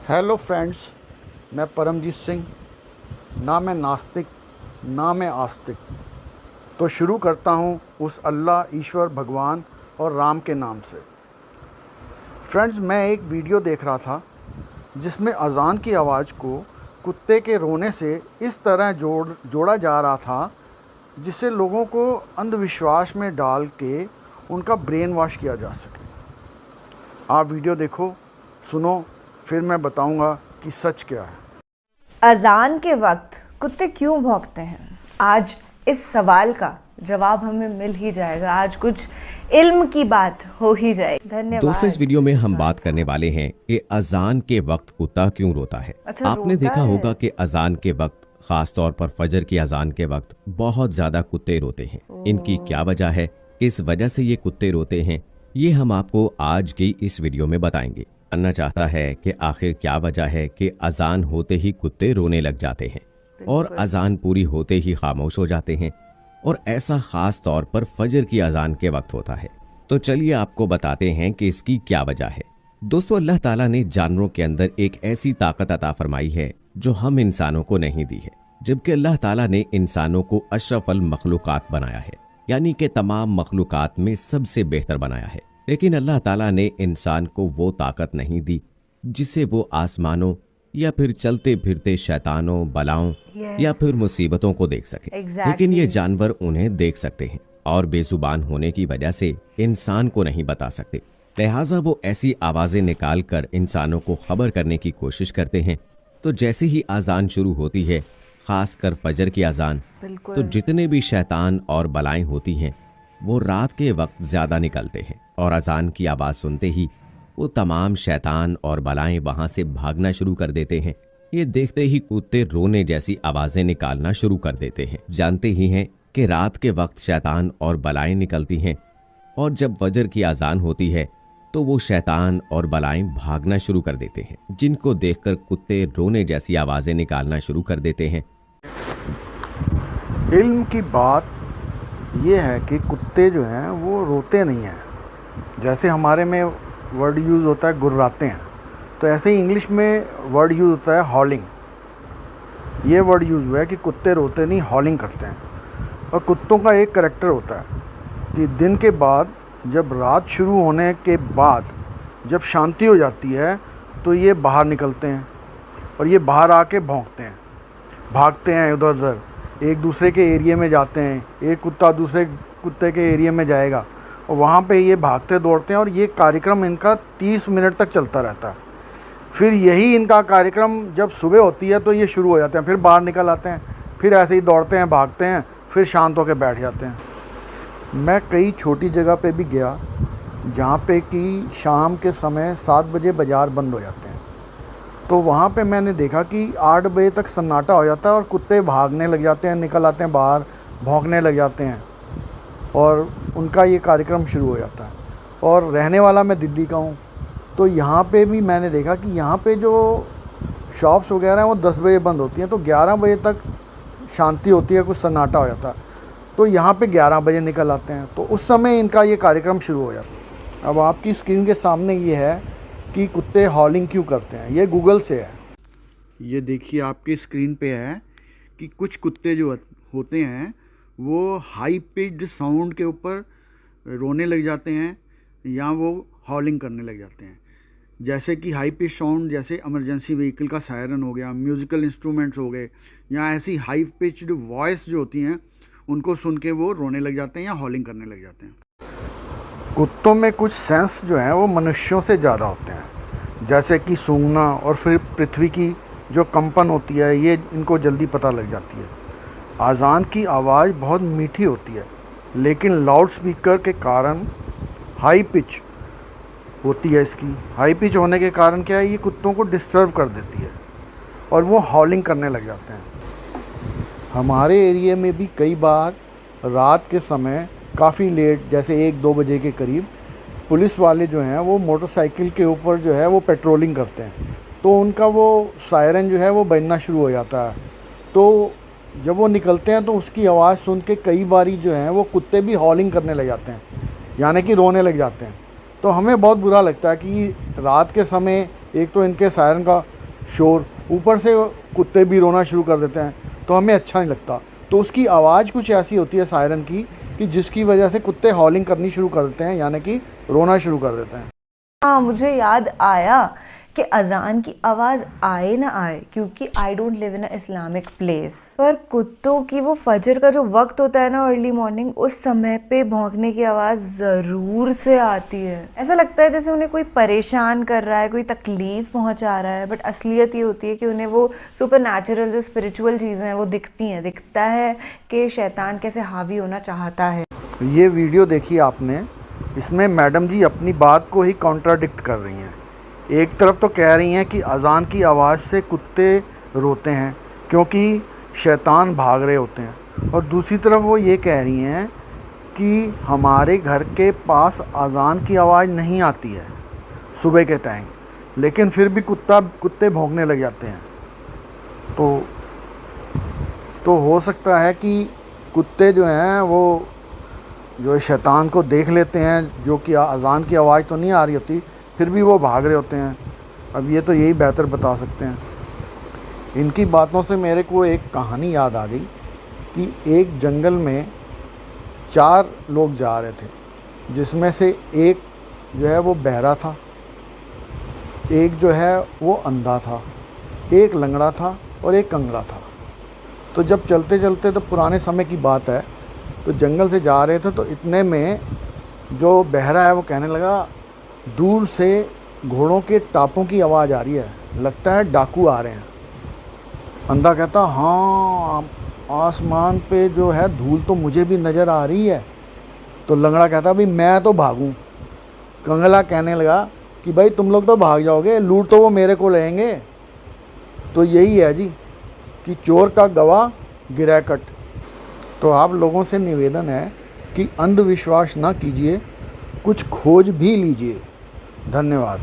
Hello friends, मैं परमजीत सिंह। ना मैं नास्तिक ना मैं आस्तिक, तो शुरू करता हूँ उस अल्लाह, ईश्वर, भगवान और राम के नाम से। फ्रेंड्स, मैं एक वीडियो देख रहा था जिसमें अज़ान की आवाज़ को कुत्ते के रोने से इस तरह जोड़ा जा रहा था जिससे लोगों को अंधविश्वास में डाल के उनका ब्रेन वॉश किया जा सके। आप वीडियो देखो, सुनो, फिर मैं बताऊंगा कि सच क्या है। अजान के वक्त कुत्ते क्यों भौंकते हैं? आज इस सवाल का जवाब हमें मिल ही जाएगा। आज कुछ इल्म की बात हो ही जाएगी। धन्यवाद। दोस्तों, इस वीडियो में हम बात करने वाले हैं कि अजान के वक्त कुत्ता क्यों रोता है। अच्छा, आपने रोता देखा है? होगा कि अजान के वक्त, खास तौर पर फजर की अजान के वक्त बहुत ज्यादा कुत्ते रोते हैं। इनकी क्या वजह है, किस वजह से ये कुत्ते रोते हैं, ये हम आपको आज की इस वीडियो में बताएंगे। जानना चाहता है कि आखिर क्या वजह है कि अजान होते ही कुत्ते रोने लग जाते हैं और अजान पूरी होते ही खामोश हो जाते हैं, और ऐसा खास तौर पर फजर की अजान के वक्त होता है। तो चलिए आपको बताते हैं कि इसकी क्या वजह है। दोस्तों, अल्लाह ताला ने जानवरों के अंदर एक ऐसी ताकत अता फरमाई है जो हम इंसानों को नहीं दी है। जबकि अल्लाह ताला ने इंसानों को अशरफुल मखलूकात बनाया है, यानी कि तमाम मखलूकात में सबसे बेहतर बनाया है। लेकिन अल्लाह ताला ने इंसान को वो ताकत नहीं दी जिससे वो आसमानों या फिर चलते फिरते शैतानों, बलाओं या फिर मुसीबतों को देख सके। लेकिन ये जानवर उन्हें देख सकते हैं और बेजुबान होने की वजह से इंसान को नहीं बता सकते। लिहाजा वो ऐसी आवाजें निकाल कर इंसानों को खबर करने की कोशिश करते हैं। तो जैसे ही अजान शुरू होती है, खासकर फजर की अजान, तो जितने भी शैतान और बलाएं होती हैं वो रात के वक्त ज्यादा निकलते हैं, और अजान की आवाज सुनते ही वो तमाम शैतान और बलाएं वहां से भागना शुरू कर देते हैं। ये देखते ही कुत्ते रोने जैसी आवाजें निकालना शुरू कर देते हैं। जानते ही हैं कि रात के वक्त शैतान और बलाएं निकलती हैं, और जब फजर की अजान होती है तो वो शैतान और बलाएं भागना शुरू कर देते हैं, जिनको देखकर कुत्ते रोने जैसी आवाजें निकालना शुरू कर देते हैं। इल्म की बात ये है कि कुत्ते जो हैं वो रोते नहीं हैं। जैसे हमारे में वर्ड यूज़ होता है गुर्राते हैं, तो ऐसे ही इंग्लिश में वर्ड यूज़ होता है हॉलिंग। ये वर्ड यूज़ हुआ है कि कुत्ते रोते नहीं, हॉलिंग करते हैं। और कुत्तों का एक करैक्टर होता है कि दिन के बाद, जब रात शुरू होने के बाद जब शांति हो जाती है तो ये बाहर निकलते हैं और ये बाहर आके भौंकते हैं, भागते हैं इधर उधर, एक दूसरे के एरिया में जाते हैं। एक कुत्ता दूसरे कुत्ते के एरिया में जाएगा और वहाँ पे ये भागते दौड़ते हैं, और ये कार्यक्रम इनका 30 मिनट तक चलता रहता है। फिर यही इनका कार्यक्रम जब सुबह होती है तो ये शुरू हो जाते हैं, फिर बाहर निकल आते हैं, फिर ऐसे ही दौड़ते हैं, भागते हैं, फिर शांत होकर बैठ जाते हैं। मैं कई छोटी जगह पे भी गया जहाँ पे कि शाम के समय 7 बजे बाज़ार बंद हो जाते हैं, तो वहाँ पे मैंने देखा कि 8 बजे तक सन्नाटा हो जाता है और कुत्ते भागने लग जाते हैं, निकल आते हैं बाहर, भौंकने लग जाते हैं, और उनका ये कार्यक्रम शुरू हो जाता है। और रहने वाला मैं दिल्ली का हूँ, तो यहाँ पे भी मैंने देखा कि यहाँ पे जो शॉप्स वगैरह हैं वो 10 बजे बंद होती हैं, तो 11 बजे तक शांति होती है, कुछ सन्नाटा हो जाता है, तो यहाँ पे 11 बजे निकल आते हैं, तो उस समय इनका ये कार्यक्रम शुरू हो जाता है। अब आपकी स्क्रीन के सामने ये है कि कुत्ते हॉलिंग क्यों करते हैं। ये गूगल से है। ये देखिए, आपकी स्क्रीन पे है कि कुछ कुत्ते जो होते हैं वो हाई पिच्ड साउंड के ऊपर रोने लग जाते हैं या वो हॉलिंग करने लग जाते हैं। जैसे कि हाई पिच साउंड, जैसे इमरजेंसी व्हीकल का सायरन हो गया, म्यूज़िकल इंस्ट्रूमेंट्स हो गए, या ऐसी हाई पिच्ड वॉइस जो होती हैं उनको सुन के वो रोने लग जाते हैं या हॉलिंग करने लग जाते हैं। कुत्तों में कुछ सेंस जो हैं वो मनुष्यों से ज़्यादा होते हैं, जैसे कि सूंघना, और फिर पृथ्वी की जो कंपन होती है ये इनको जल्दी पता लग जाती है। अजान की आवाज़ बहुत मीठी होती है, लेकिन लाउड स्पीकर के कारण हाई पिच होती है। इसकी हाई पिच होने के कारण क्या है, ये कुत्तों को डिस्टर्ब कर देती है और वो हॉलिंग करने लग जाते हैं। हमारे एरिया में भी कई बार रात के समय काफ़ी लेट, जैसे 1-2 बजे के करीब, पुलिस वाले जो हैं वो मोटरसाइकिल के ऊपर जो है वो पेट्रोलिंग करते हैं, तो उनका वो सायरन जो है वो बजना शुरू हो जाता है। तो जब वो निकलते हैं तो उसकी आवाज़ सुन के कई बारी जो है वो कुत्ते भी हॉलिंग करने लग जाते हैं, यानी कि रोने लग जाते हैं। तो हमें बहुत बुरा लगता है कि रात के समय एक तो इनके सायरन का शोर, ऊपर से कुत्ते भी रोना शुरू कर देते हैं, तो हमें अच्छा नहीं लगता। तो उसकी आवाज़ कुछ ऐसी होती है सायरन की कि जिसकी वजह से कुत्ते हॉलिंग करनी शुरू कर देते हैं, यानी कि रोना शुरू कर देते हैं। हाँ, मुझे याद आया कि अजान की आवाज़ आए ना आए, क्योंकि I don't live in a Islamic place, पर कुत्तों की वो फजर का जो वक्त होता है ना, अर्ली मॉर्निंग, उस समय पे भौंकने की आवाज़ ज़रूर से आती है। ऐसा लगता है जैसे उन्हें कोई परेशान कर रहा है, कोई तकलीफ़ पहुंचा रहा है, बट असलियत ये होती है कि उन्हें वो सुपर नेचुरल जो स्पिरिचुअल चीज़ें हैं वो दिखती हैं। दिखता है कि शैतान कैसे हावी होना चाहता है। ये वीडियो देखी आपने, इसमें मैडम जी अपनी बात को ही कॉन्ट्राडिक्ट कर रही हैं। एक तरफ तो कह रही हैं कि अज़ान की आवाज़ से कुत्ते रोते हैं क्योंकि शैतान भाग रहे होते हैं, और दूसरी तरफ वो ये कह रही हैं कि हमारे घर के पास अज़ान की आवाज़ नहीं आती है सुबह के टाइम, लेकिन फिर भी कुत्ते भौंकने लग जाते हैं। तो हो सकता है कि कुत्ते जो हैं वो जो शैतान को देख लेते हैं, जो कि अज़ान की आवाज़ तो नहीं आ रही होती, फिर भी वो भाग रहे होते हैं। अब ये तो यही बेहतर बता सकते हैं। इनकी बातों से मेरे को एक कहानी याद आ गई कि एक जंगल में 4 लोग जा रहे थे, जिसमें से एक जो है वो बहरा था, एक जो है वो अंधा था, एक लंगड़ा था और एक कंगड़ा था। तो जब चलते चलते, तो पुराने समय की बात है, तो जंगल से जा रहे थे, तो इतने में जो बहरा है वो कहने लगा, दूर से घोड़ों के टापों की आवाज़ आ रही है, लगता है डाकू आ रहे हैं। अंधा कहता, हाँ आसमान पे जो है धूल तो मुझे भी नज़र आ रही है। तो लंगड़ा कहता, भाई मैं तो भागूं। कंगला कहने लगा कि भाई तुम लोग तो भाग जाओगे, लूट तो वो मेरे को लेंगे। तो यही है जी कि चोर का गवाह गिरा कट। तो आप लोगों से निवेदन है कि अंधविश्वास ना कीजिए, कुछ खोज भी लीजिए। धन्यवाद।